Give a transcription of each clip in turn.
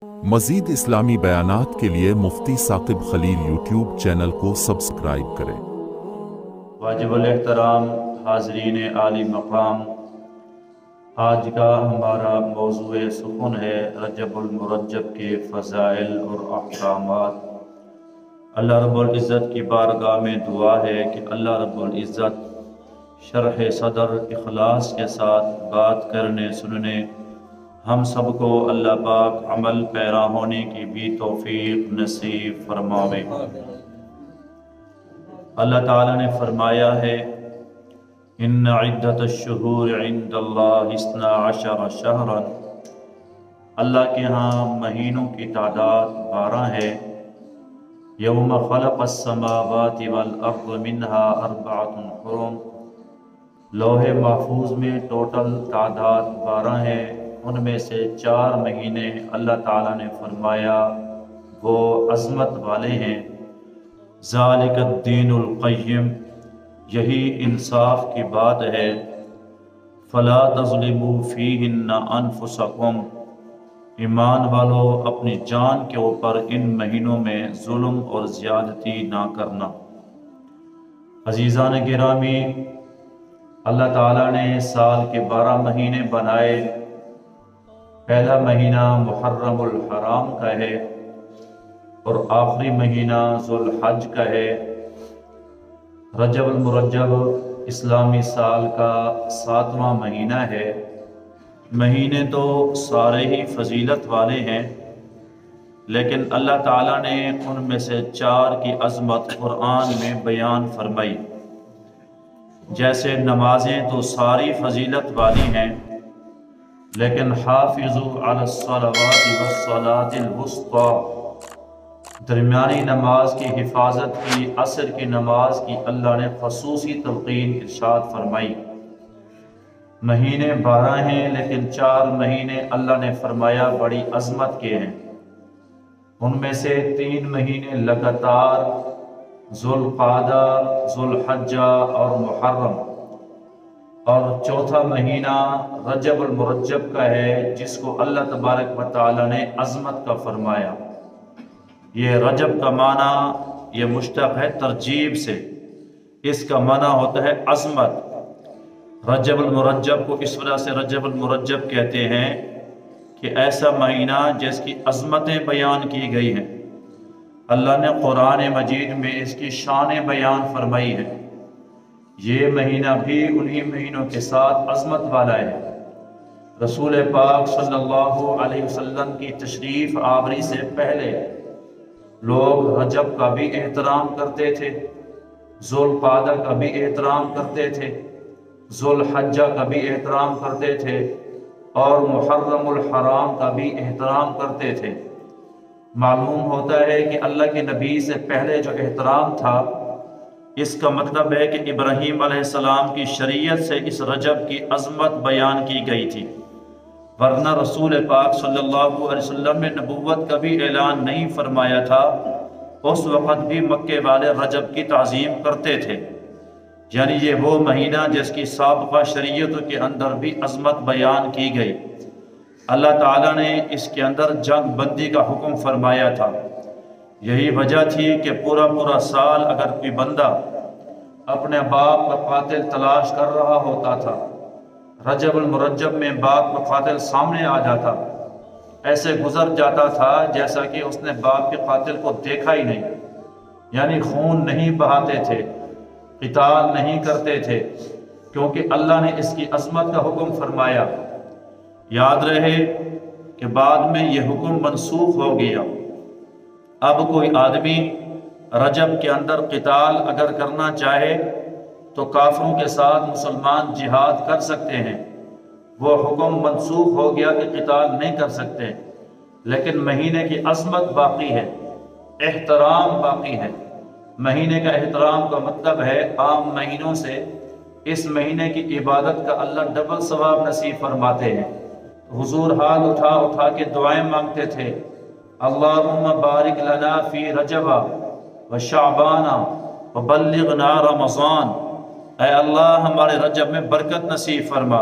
مزید اسلامی بیانات کے لیے مفتی ثاقب خلیل یوٹیوب چینل کو سبسکرائب کریں۔ واجب الاحترام حاضرین عالی مقام، آج کا ہمارا موضوع سخن ہے رجب المرجب کے فضائل اور احکامات۔ اللہ رب العزت کی بارگاہ میں دعا ہے کہ اللہ رب العزت شرح صدر اخلاص کے ساتھ بات کرنے سننے ہم سب کو اللہ پاک عمل پیرا ہونے کی بھی توفیق نصیب فرماوے۔ اللہ تعالیٰ نے فرمایا ہے ان عدت الشہور عند اللہ 12 شہرا، اللہ کے ہاں مہینوں کی تعداد 12 ہے۔ یوم خلق السماوات والارض منها 4 حرم، لوح محفوظ میں ٹوٹل تعداد 12 ہے، ان میں سے 4 مہینے اللہ تعالیٰ نے فرمایا وہ عظمت والے ہیں۔ ذالک الدین القیم، یہی انصاف کی بات ہے۔ فلا تظلموا فیہن انفسکم، ایمان والو اپنی جان کے اوپر ان مہینوں میں ظلم اور زیادتی نہ کرنا۔ عزیزان گرامی، اللہ تعالیٰ نے سال کے 12 مہینے بنائے۔ پہلا مہینہ محرم الحرام کا ہے اور آخری مہینہ ذوالحج کا ہے۔ رجب المرجب اسلامی سال کا 7واں مہینہ ہے۔ مہینے تو سارے ہی فضیلت والے ہیں، لیکن اللہ تعالیٰ نے ان میں سے 4 کی عظمت قرآن میں بیان فرمائی۔ جیسے نمازیں تو ساری فضیلت والی ہیں، لیکن حافظوا علی الصلوات والصلاة الوسطی، درمیانی نماز کی حفاظت کی، عصر کی نماز کی اللہ نے خصوصی تلقین ارشاد فرمائی۔ مہینے 12 ہیں، لیکن 4 مہینے اللہ نے فرمایا بڑی عظمت کے ہیں۔ ان میں سے 3 مہینے لگاتار ذوالقعدہ، ذوالحجہ اور محرم، اور 4تھا مہینہ رجب المرجب کا ہے، جس کو اللہ تبارک و تعالی نے عظمت کا فرمایا۔ یہ رجب کا معنی یہ مشتق ہے ترجیب سے، اس کا معنی ہوتا ہے عظمت۔ رجب المرجب کو اس وجہ سے رجب المرجب کہتے ہیں کہ ایسا مہینہ جس کی عظمتیں بیان کی گئی ہیں۔ اللہ نے قرآن مجید میں اس کی شان بیان فرمائی ہے۔ یہ مہینہ بھی انہی مہینوں کے ساتھ عظمت والا ہے۔ رسول پاک صلی اللہ علیہ وسلم کی تشریف آوری سے پہلے لوگ رجب کا بھی احترام کرتے تھے، ذوالقعدہ کا بھی احترام کرتے تھے، ذوالحجہ کا بھی احترام کرتے تھے، اور محرم الحرام کا بھی احترام کرتے تھے۔ معلوم ہوتا ہے کہ اللہ کے نبی سے پہلے جو احترام تھا، اس کا مطلب ہے کہ ابراہیم علیہ السلام کی شریعت سے اس رجب کی عظمت بیان کی گئی تھی، ورنہ رسول پاک صلی اللہ علیہ وسلم نے نبوت کا بھی اعلان نہیں فرمایا تھا۔ اس وقت بھی مکے والے رجب کی تعظیم کرتے تھے، یعنی یہ وہ مہینہ جس کی سابقہ شریعتوں کے اندر بھی عظمت بیان کی گئی۔ اللہ تعالیٰ نے اس کے اندر جنگ بندی کا حکم فرمایا تھا۔ یہی وجہ تھی کہ پورا سال اگر کوئی بندہ اپنے باپ کا قاتل تلاش کر رہا ہوتا تھا، رجب المرجب میں باپ کا قاتل سامنے آ جاتا، ایسے گزر جاتا تھا جیسا کہ اس نے باپ کے قاتل کو دیکھا ہی نہیں، یعنی خون نہیں بہاتے تھے، قتال نہیں کرتے تھے، کیونکہ اللہ نے اس کی عظمت کا حکم فرمایا۔ یاد رہے کہ بعد میں یہ حکم منسوخ ہو گیا۔ اب کوئی آدمی رجب کے اندر قتال اگر کرنا چاہے تو کافروں کے ساتھ مسلمان جہاد کر سکتے ہیں، وہ حکم منسوخ ہو گیا کہ قتال نہیں کر سکتے، لیکن مہینے کی عظمت باقی ہے، احترام باقی ہے۔ مہینے کا احترام کا مطلب ہے عام مہینوں سے اس مہینے کی عبادت کا اللہ ڈبل ثواب نصیب فرماتے ہیں۔ حضور ہاتھ اٹھا اٹھا کے دعائیں مانگتے تھے، اللہم بارک لنا فی رجب و شعبان و بلغنا رمضان، اے اللہ ہمارے رجب میں برکت نصیب فرما،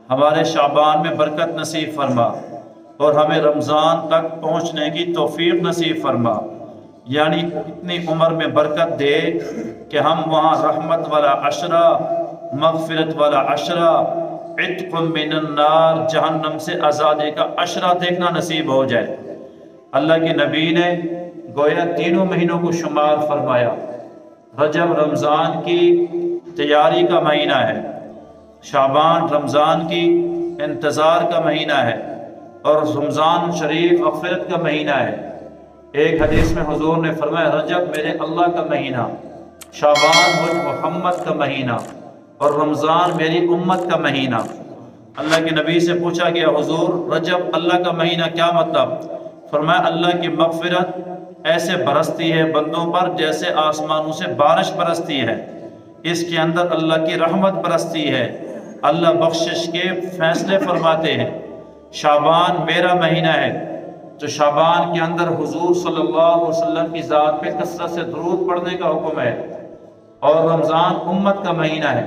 ہمارے شعبان میں برکت نصیب فرما، اور ہمیں رمضان تک پہنچنے کی توفیق نصیب فرما، یعنی اتنی عمر میں برکت دے کہ ہم وہاں رحمت والا عشرہ، مغفرت والا عشرہ، عتق من النار، جہنم سے آزادی کا عشرہ دیکھنا نصیب ہو جائے۔ اللہ کے نبی نے گویا تینوں مہینوں کو شمار فرمایا۔ رجب رمضان کی تیاری کا مہینہ ہے، شعبان رمضان کی انتظار کا مہینہ ہے، اور رمضان شریف مغفرت کا مہینہ ہے۔ ایک حدیث میں حضور نے فرمایا رجب میرے اللہ کا مہینہ، شعبان مجھ محمد کا مہینہ، اور رمضان میری امت کا مہینہ۔ اللہ کے نبی سے پوچھا گیا حضور رجب اللہ کا مہینہ کیا مطلب؟ فرمایا اللہ کی مغفرت ایسے برستی ہے بندوں پر جیسے آسمانوں سے بارش برستی ہے، اس کے اندر اللہ کی رحمت برستی ہے، اللہ بخشش کے فیصلے فرماتے ہیں۔ شعبان میرا مہینہ ہے، تو شعبان کے اندر حضور صلی اللہ علیہ وسلم کی ذات پہ کثرت سے درود پڑھنے کا حکم ہے، اور رمضان امت کا مہینہ ہے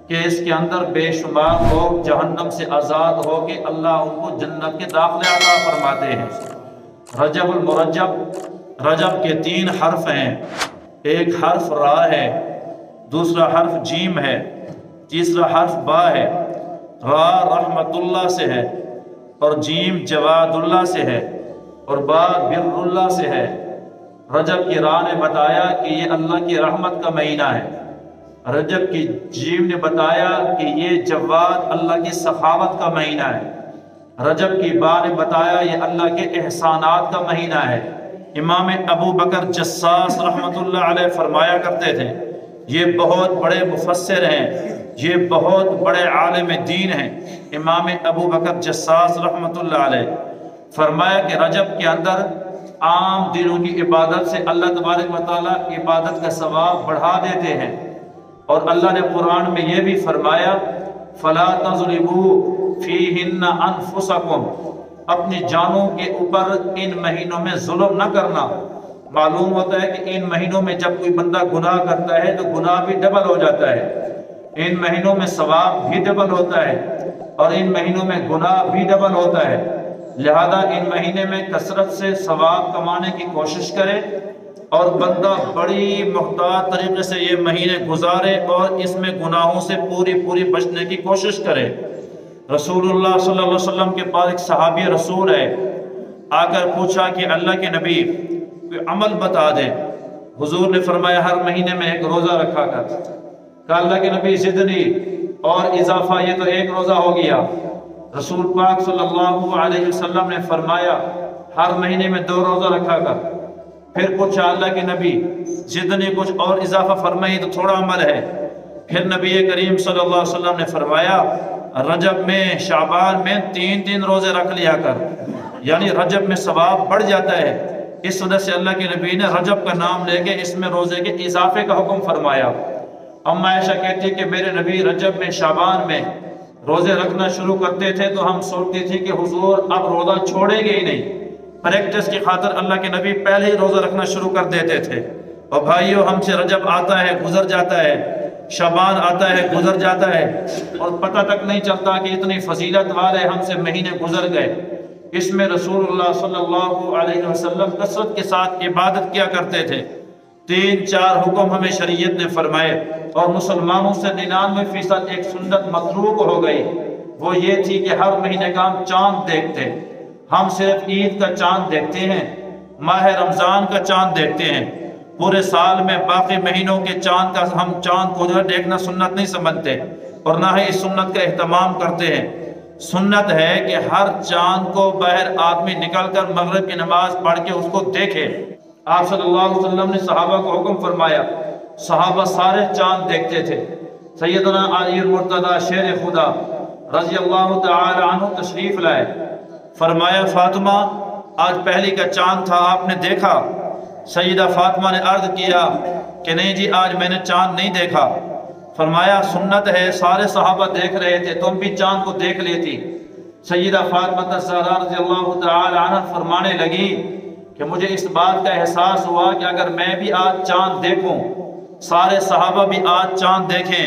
کہ اس کے اندر بے شمار لوگ جہنم سے آزاد ہو کے اللہ ان کو جنت کے داخلے عطا فرماتے ہیں۔ رجب المرجب، رجب کے 3 حرف ہیں، ایک حرف را ہے، دوسرا حرف جیم ہے، تیسرا حرف با ہے۔ را رحمت اللہ سے ہے، اور جیم جواد اللہ سے ہے، اور با بر اللہ سے ہے۔ رجب کی راہ نے بتایا کہ یہ اللہ کی رحمت کا مہینہ ہے، رجب کی جیم نے بتایا کہ یہ جواد اللہ کی سخاوت کا مہینہ ہے، رجب کی با نے بتایا یہ اللہ کے احسانات کا مہینہ ہے۔ امام ابو بکر جساس رحمت اللہ علیہ فرمایا کرتے تھے، یہ بہت بڑے مفسر ہیں، یہ بہت بڑے عالم دین ہیں۔ امام ابو بکر جساس رحمت اللہ علیہ فرمایا کہ رجب کے اندر عام دنوں کی عبادت سے اللہ تبارک و تعالیٰ عبادت کا ثواب بڑھا دیتے ہیں، اور اللہ نے قرآن میں یہ بھی فرمایا فَلَا تَظْلِمُوا فِيهِنَّ أَنفُسَكُمْ، اپنی جانوں کے اوپر ان مہینوں میں ظلم نہ کرنا۔ معلوم ہوتا ہے کہ ان مہینوں میں جب کوئی بندہ گناہ کرتا ہے تو گناہ بھی ڈبل ہو جاتا ہے، ان مہینوں میں ثواب بھی ڈبل ہوتا ہے، اور ان مہینوں میں گناہ بھی ڈبل ہوتا ہے۔ لہذا ان مہینے میں کثرت سے ثواب کمانے کی کوشش کرے، اور بندہ بڑی محتاط طریقے سے یہ مہینے گزارے اور اس میں گناہوں سے پوری بچنے کی کوشش کرے۔ رسول اللہ صلی اللہ علیہ وسلم کے پاس ایک صحابی رسول ہے، آ کر پوچھا کہ اللہ کے نبی کوئی عمل بتا دے۔ حضور نے فرمایا ہر مہینے میں ایک روزہ رکھا کر۔ کہا اللہ کے نبی زدنی، اور اضافہ یہ تو ایک روزہ ہو گیا۔ رسول پاک صلی اللہ علیہ وسلم نے فرمایا ہر مہینے میں 2 روزہ رکھا کر۔ پھر پوچھا اللہ کے نبی زدنی، کچھ اور اضافہ فرمائی تو تھوڑا عمل ہے۔ پھر نبی کریم صلی اللہ علیہ وسلم نے فرمایا رجب میں شعبان میں 3 روزے رکھ لیا کر، یعنی رجب میں ثواب بڑھ جاتا ہے۔ اس وجہ سے اللہ کے نبی نے رجب کا نام لے کے اس میں روزے کے اضافے کا حکم فرمایا۔ اما عائشہ کہتی ہے کہ میرے نبی رجب میں شعبان میں روزے رکھنا شروع کرتے تھے تو ہم سوچتی تھی کہ حضور اب روزہ چھوڑیں گے ہی نہیں۔ پریکٹس کی خاطر اللہ کے نبی پہلے ہی روزہ رکھنا شروع کر دیتے تھے۔ اور بھائیو ہم سے رجب آتا ہے گزر جاتا ہے، شعبان آتا ہے گزر جاتا ہے، اور پتہ تک نہیں چلتا کہ اتنی فضیلت والے ہم سے مہینے گزر گئے۔ اس میں رسول اللہ صلی اللہ علیہ وسلم کثرت کے ساتھ عبادت کیا کرتے تھے۔ 3-4 حکم ہمیں شریعت نے فرمائے، اور مسلمانوں سے 99% ایک سنت متروک ہو گئی، وہ یہ تھی کہ ہر مہینے کا ہم چاند دیکھتے۔ ہم صرف عید کا چاند دیکھتے ہیں، ماہ رمضان کا چاند دیکھتے ہیں، پورے سال میں باقی مہینوں کے چاند کا ہم چاند کو دیکھنا سنت نہیں سمجھتے، اور نہ ہی اس سنت کا اہتمام کرتے ہیں۔ سنت ہے کہ ہر چاند کو باہر آدمی نکل کر مغرب کی نماز پڑھ کے اس کو دیکھے۔ آپ صلی اللہ علیہ وسلم نے صحابہ کو حکم فرمایا، صحابہ سارے چاند دیکھتے تھے۔ سیدنا علی المرتضی شیر خدا رضی اللہ تعالی عنہ تشریف لائے، فرمایا فاطمہ آج پہلی کا چاند تھا، آپ نے دیکھا؟ سیدہ فاطمہ نے عرض کیا کہ نہیں جی آج میں نے چاند نہیں دیکھا۔ فرمایا سنت ہے، سارے صحابہ دیکھ رہے تھے، تم بھی چاند کو دیکھ لیتی۔ سیدہ فاطمہ الزہرا رضی اللہ تعالی عنہ فرمانے لگی کہ مجھے اس بات کا احساس ہوا کہ اگر میں بھی آج چاند دیکھوں، سارے صحابہ بھی آج چاند دیکھیں،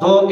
2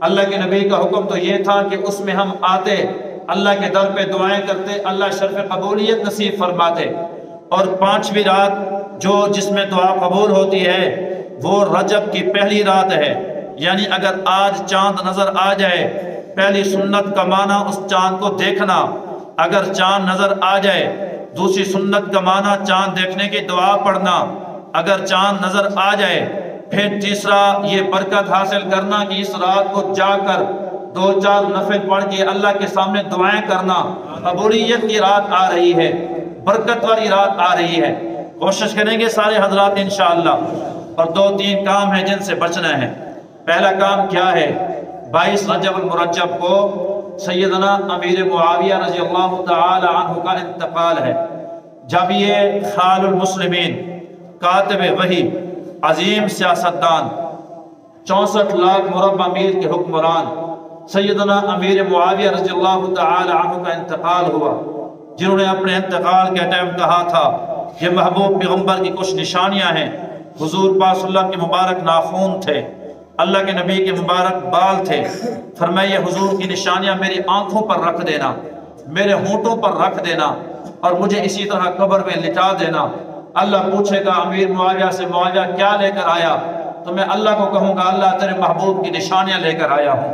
اللہ کے نبی کا حکم تو یہ تھا کہ اس میں ہم آتے، اللہ کے در پہ دعائیں کرتے، اللہ شرف قبولیت نصیب فرماتے۔ اور 5ویں رات جس میں دعا قبول ہوتی ہے وہ رجب کی پہلی رات ہے، یعنی اگر آج چاند نظر آ جائے، پہلی سنت کا معنی اس چاند کو دیکھنا، اگر چاند نظر آ جائے، دوسری سنت کا معنی چاند دیکھنے کی دعا پڑھنا، اگر چاند نظر آ جائے، پھر تیسرا یہ برکت حاصل کرنا کہ اس رات کو جا کر 2-4 نفل پڑھ کے اللہ کے سامنے دعائیں کرنا۔ قبولیت کی رات آ رہی ہے، برکت والی رات آ رہی ہے، کوشش کریں گے سارے حضرات انشاءاللہ۔ اور 2-3 کام ہیں جن سے بچنا ہے۔ پہلا کام کیا ہے؟ 22 رجب المرجب کو سیدنا امیر معاویہ رضی اللہ تعالی عنہ کا انتقال ہے۔ جب یہ خال المسلمین، کاتب وحی، عظیم سیاستدان، 64 لاکھ مربع میل کے حکمران سیدنا امیر معاویہ رضی اللہ تعالی عنہ کا انتقال ہوا، جنہوں نے اپنے انتقال کے ٹائم کہا تھا یہ محبوب پیغمبر کی کچھ نشانیاں ہیں۔ حضور پاک صلی اللہ علیہ وسلم کے مبارک ناخون تھے، اللہ کے نبی کے مبارک بال تھے، فرمایا یہ حضور کی نشانیاں میری آنکھوں پر رکھ دینا، میرے ہونٹوں پر رکھ دینا، اور مجھے اسی طرح قبر میں لٹا دینا۔ اللہ پوچھے گا امیر معاویہ سے، معاویہ کیا لے کر آیا؟ تو میں اللہ کو کہوں گا اللہ تیرے محبوب کی نشانیاں لے کر آیا ہوں،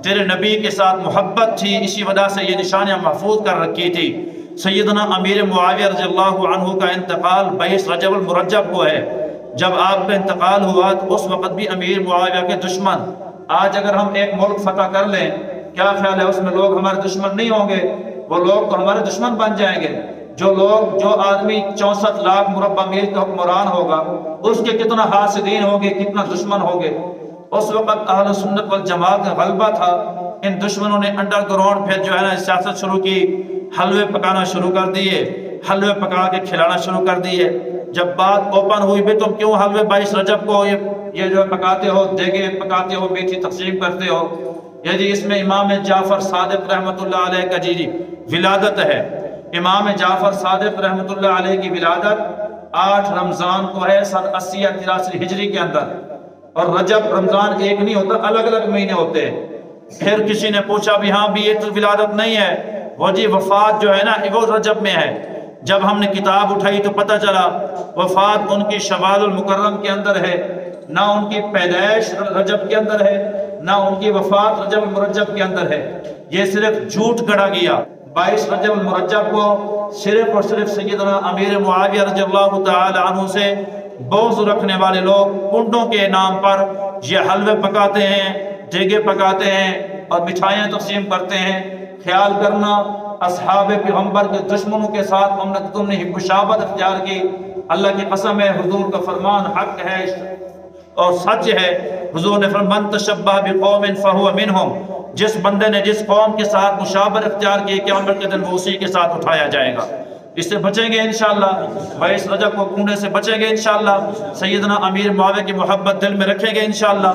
تیرے نبی کے ساتھ محبت تھی، اسی وجہ سے یہ نشانیاں محفوظ کر رکھی تھی۔ سیدنا امیر معاویہ رضی اللہ عنہ کا انتقال 22 رجب المرجب کو ہے۔ جب آپ کا انتقال ہوا تو اس وقت بھی امیر معاویہ کے دشمن، آج اگر ہم ایک ملک فتح کر لیں، کیا خیال ہے اس میں لوگ ہمارے دشمن نہیں ہوں گے؟ وہ لوگ تو ہمارے دشمن بن جائیں گے۔ جو آدمی 64 لاکھ مربع میل کا حکمران ہوگا، اس کے کتنا حاسدین ہوں گے، کتنا دشمن ہوں گے۔ اس وقت اہل سنت والجماعت کا غلبہ تھا، ان دشمنوں نے انڈر گراؤنڈ پھر سیاست شروع کی، حلوے پکانا شروع کر دیے، حلوے پکا کے کھلانا شروع کر دیے۔ جب بات اوپن ہوئی بھی تم کیوں حلوے 22 رجب کو یہ جو پکاتے ہو، دیگے پکاتے ہو، میٹھی تقسیم کرتے ہو؟ یہ جی اس میں امام جعفر صادق رحمۃ اللہ علیہ کا جی ولادت ہے۔ امام جعفر صادق رحمۃ اللہ علیہ کی ولادت 8 رمضان کو ہے سن 80 یا 83 ہجری کے اندر، اور رجب رمضان ایک نہیں ہوتا، الگ الگ مہینے ہوتے ہیں۔ پھر کسی نے پوچھا بھی ہاں بھی یہ تو ولادت نہیں ہے، وہ جی وفات جو ہے نا وہ رجب میں ہے۔ جب ہم نے کتاب اٹھائی تو پتہ چلا وفات ان کی شوال المکرم کے اندر ہے، نہ ان کی پیدائش رجب کے اندر ہے، نہ ان کی وفات رجب المرجب کے اندر ہے۔ یہ صرف جھوٹ گڑا گیا۔ 22 رجب المرجب کو صرف اور صرف سیدنا امیر معاویہ رضی اللہ تعالی عنہ سے بغض رکھنے والے لوگ کنڈوں کے نام پر یہ حلوے پکاتے ہیں، دیگے پکاتے ہیں اور مٹھائیاں تقسیم کرتے ہیں۔ خیال کرنا اصحاب پیغمبر کے دشمنوں کے ساتھ تم نے مشابہت اختیار کی۔ اللہ کی قسم ہے، حضور کا فرمان حق ہے اور سچ ہے۔ حضور نے فرمایا من تشبہ بقوم فہو منہم، جس بندے نے جس قوم کے ساتھ مشابہت اختیار کی قیامت کے دن وہ اسی کے ساتھ اٹھایا جائے گا۔ اس سے بچیں گے انشاءاللہ، 22 رجب کو کونے سے بچیں گے انشاءاللہ، سیدنا امیر معاویہ کی محبت دل میں رکھیں گے انشاءاللہ،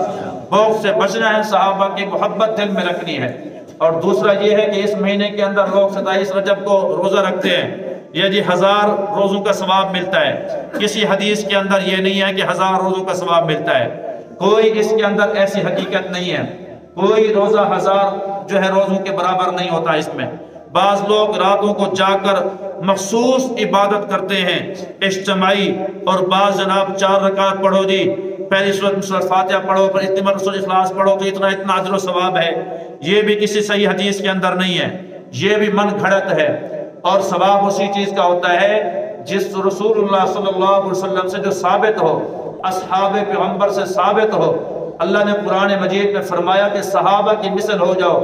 بغض سے بچنا ہے، صحابہ کی محبت دل میں رکھنی ہے۔ اور دوسرا یہ ہے کہ اس مہینے کے اندر لوگ 27 رجب کو روزہ رکھتے ہیں، یہ جی 1000 روزوں کا ثواب ملتا ہے۔ کسی حدیث کے اندر یہ نہیں ہے کہ 1000 روزوں کا ثواب ملتا ہے، کوئی اس کے اندر ایسی حقیقت نہیں ہے، کوئی روزہ 1000 جو ہے روزوں کے برابر نہیں ہوتا۔ اس میں بعض لوگ راتوں کو جا کر مخصوص عبادت کرتے ہیں اجتماعی، اور بعض جناب 4 رکعت پڑھو جی، پہلی سورۃ فاتحہ پڑھو، پھر اتنا سورۃ اخلاص پڑھو تو اتنا اجر و ثواب ہے۔ یہ بھی کسی صحیح حدیث کے اندر نہیں ہے، یہ بھی من گھڑت ہے۔ اور ثواب اسی چیز کا ہوتا ہے جس رسول اللہ صلی اللہ علیہ وسلم سے جو ثابت ہو، اصحاب پیغمبر سے ثابت ہو۔ اللہ نے قرآن مجید میں فرمایا کہ صحابہ کی مثل ہو جاؤ،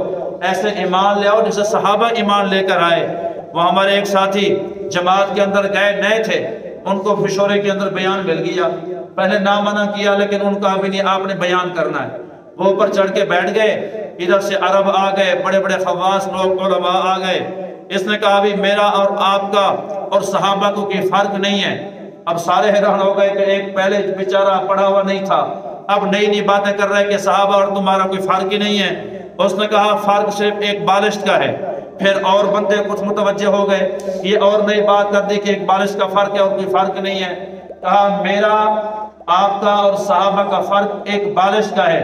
ایسے ایمان لے آؤ جیسے صحابہ ایمان لے کر آئے۔ وہ ہمارے ایک ساتھی جماعت کے اندر گئے، نئے تھے، ان کو مشورے کے اندر بیان مل گیا، پہلے نہ منع کیا لیکن ان کا ابھی نہیں، آپ نے بیان کرنا ہے۔ وہ اوپر چڑھ کے بیٹھ گئے، ادھر سے عرب آ گئے، بڑے بڑے خواص لوگ علماء آ گئے۔ اس نے کہا بھی میرا اور آپ کا اور صحابہ کو کوئی فرق نہیں ہے۔ اب سارے حیران ہو گئے کہ ایک پہلے بیچارہ پڑھا ہوا نہیں تھا، اب نئی نئی باتیں کر رہے کہ صحابہ اور تمہارا کوئی فرق ہی نہیں ہے۔ اس نے کہا فرق صرف ایک بالشت کا ہے۔ پھر اور بندے کچھ متوجہ ہو گئے، یہ اور نئی بات کر دی کہ ایک بالشت کا فرق ہے اور کوئی فرق نہیں ہے۔ کہا میرا آپ کا اور صحابہ کا فرق ایک بالشت کا ہے،